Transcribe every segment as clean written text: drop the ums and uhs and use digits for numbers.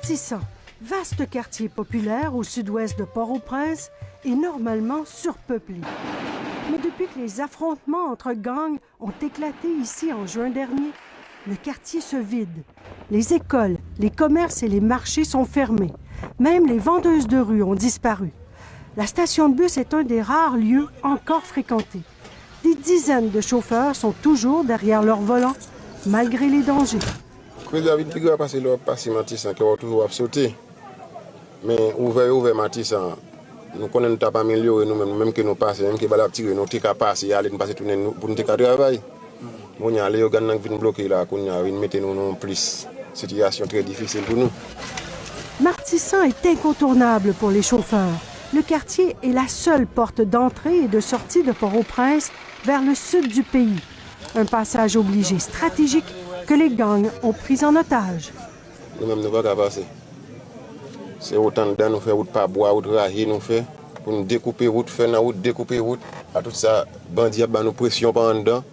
Martissant, vaste quartier populaire au sud-ouest de Port-au-Prince, est normalement surpeuplé. Mais depuis que les affrontements entre gangs ont éclaté ici en juin dernier, le quartier se vide. Les écoles, les commerces et les marchés sont fermés. Même les vendeuses de rue ont disparu. La station de bus est un des rares lieux encore fréquentés. Des dizaines de chauffeurs sont toujours derrière leur volant, malgré les dangers. Mais ouvert Matissant, nous connaissons pas amélioré nous-mêmes, même que nous passons, même que nous avons nous tika passer, aller nous passer tourner pour nous travailler. Nous y aller, nous avons bloqué là, nous avons mettre nous en plus. Situation très difficile pour nous. Martissant est incontournable pour les chauffeurs. Le quartier est la seule porte d'entrée et de sortie de Port-au-Prince vers le sud du pays. Un passage obligé stratégique que les gangs ont pris en otage. Nous-mêmes, nous ne pouvons pas passer. C'est autant de temps nous faisons route par bois, route rahier, nous faisons pour nous découper route, faire la route, découper route. À tout ça, bandits nous pression par en dedans.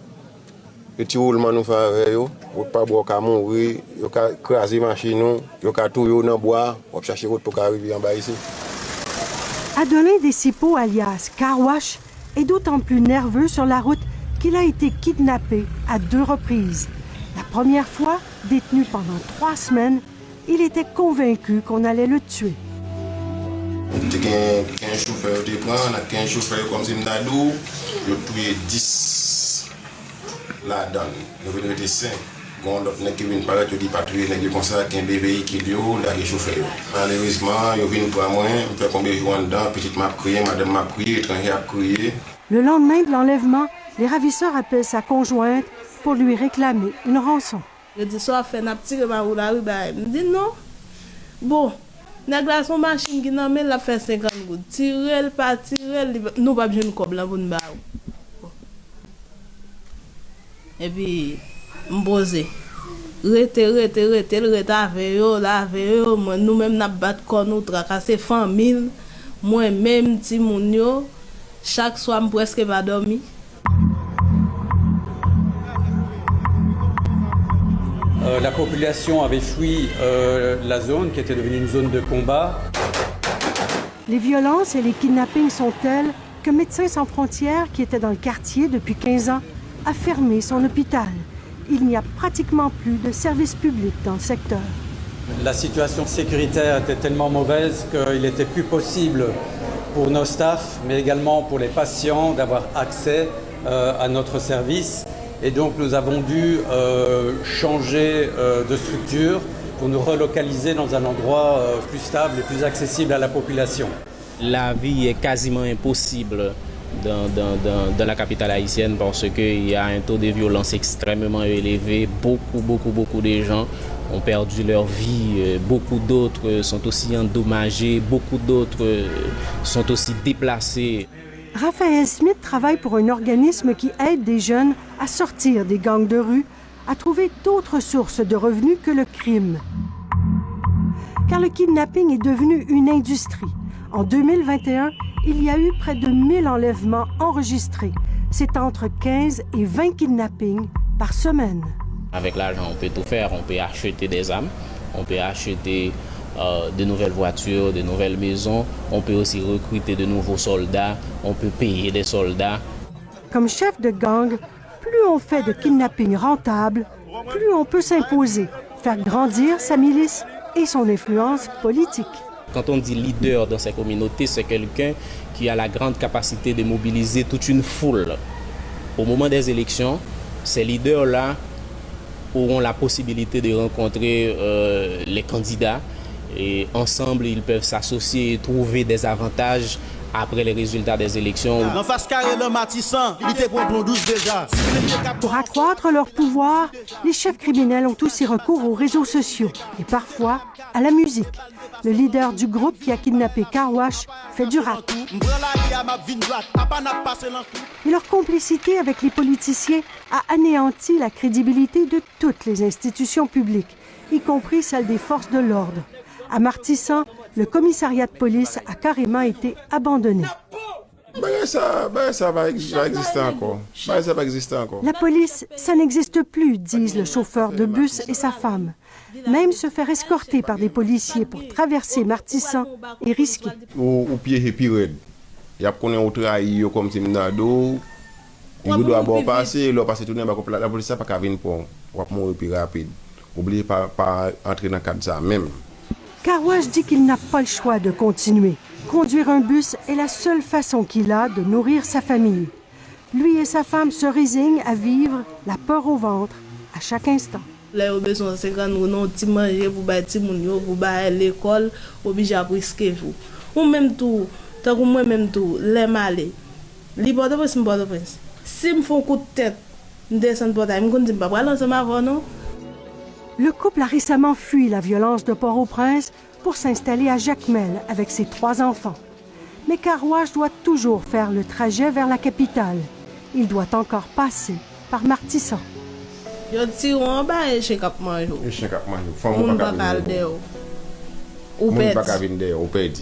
Petit roulement nous faisons, route par bois, on mourir, on craser machine, on tout dans bois, on chercher route pour arriver en bas ici. Adolin Dessipo, alias Carwash, est d'autant plus nerveux sur la route qu'il a été kidnappé à 2 reprises. La première fois, détenu pendant 3 semaines, il était convaincu qu'on allait le tuer. On a 15 chauffeurs, on a 15 chauffeurs comme Zimdadou, je tué 10 là-dedans. Je vais être 5. Quand l'autre n'est qui vient paraître, je dis patrouiller, n'est comme ça, qu'un bébé qui est là, les chauffeurs. Malheureusement, je viens pour moi, je fais combien de jours dedans, petite m'a crié, madame m'a crié, étranger a crié. Le lendemain de l'enlèvement, les ravisseurs appellent sa conjointe pour lui réclamer une rançon. Je dis, soit fait un petit repas la rue, je dis non. Bon, la son machine qui n'a la fait 50 gouttes. Tirer, pas tirer, nous pas besoin de cob là pour nous. Et puis, m'poser. Rete avec eux, nous-mêmes n'a battu kon nous tracasser famille, moi-même ti moun yo, chaque soir me presque pas dormi. La population avait fui la zone qui était devenue une zone de combat. Les violences et les kidnappings sont telles que Médecins sans frontières, qui était dans le quartier depuis 15 ans, a fermé son hôpital. Il n'y a pratiquement plus de services publics dans le secteur. La situation sécuritaire était tellement mauvaise qu'il n'était plus possible pour nos staffs, mais également pour les patients, d'avoir accès à notre service. Et donc nous avons dû changer de structure pour nous relocaliser dans un endroit plus stable et plus accessible à la population. La vie est quasiment impossible dans la capitale haïtienne parce qu'il y a un taux de violence extrêmement élevé. Beaucoup de gens ont perdu leur vie. Beaucoup d'autres sont aussi endommagés. Beaucoup d'autres sont aussi déplacés. Raphaël Smith travaille pour un organisme qui aide des jeunes à sortir des gangs de rue, à trouver d'autres sources de revenus que le crime. Car le kidnapping est devenu une industrie. En 2021, il y a eu près de 1000 enlèvements enregistrés. C'est entre 15 et 20 kidnappings par semaine. Avec l'argent, on peut tout faire. On peut acheter des armes, on peut acheter de nouvelles voitures, de nouvelles maisons. On peut aussi recruter de nouveaux soldats. On peut payer des soldats. Comme chef de gang, plus on fait de kidnapping rentables, plus on peut s'imposer, faire grandir sa milice et son influence politique. Quand on dit leader dans ces communautés, c'est quelqu'un qui a la grande capacité de mobiliser toute une foule. Au moment des élections, ces leaders-là auront la possibilité de rencontrer les candidats et ensemble, ils peuvent s'associer et trouver des avantages après les résultats des élections. Pour accroître leur pouvoir, les chefs criminels ont aussi recours aux réseaux sociaux et parfois à la musique. Le leader du groupe qui a kidnappé Carwash fait du rap. Et leur complicité avec les politiciens a anéanti la crédibilité de toutes les institutions publiques, y compris celle des forces de l'ordre. À Martissant, le commissariat de police a carrément été abandonné. Ça va exister encore. Ça va exister encore. La police, ça n'existe plus, disent le chauffeur de bus et sa femme. Même se faire escorter par des policiers pour traverser Martissan est risqué. Au pied et pire. Il y a qu'on est au trahi comme si m'nado. Il doit d'abord passer, il passer tourner la police pas qu'à venir pour mourir plus rapide. Oubliez pas entrer dans le cadre de ça même. Carwash dit qu'il n'a pas le choix de continuer. Conduire un bus est la seule façon qu'il a de nourrir sa famille. Lui et sa femme se résignent à vivre la peur au ventre à chaque instant. Là, on a besoin de 50 euros pour manger, pour bâtir mon yo, pour aller à l'école, obligé à risquer vous. Ou même tout, tant que moi même tout, les malais. Libre de Port-au-Prince. Si me font coup de tête, je descends pas, je me dis pas pour lancer ma voix non. Le couple a récemment fui la violence de Port-au-Prince pour s'installer à Jacmel avec ses 3 enfants. Mais Carwash doit toujours faire le trajet vers la capitale. Il doit encore passer par Martissan. Je tire en bas et je suis capable de manger. Je suis capable de manger. Faut pas venir. Ou pas venir, ou perdre.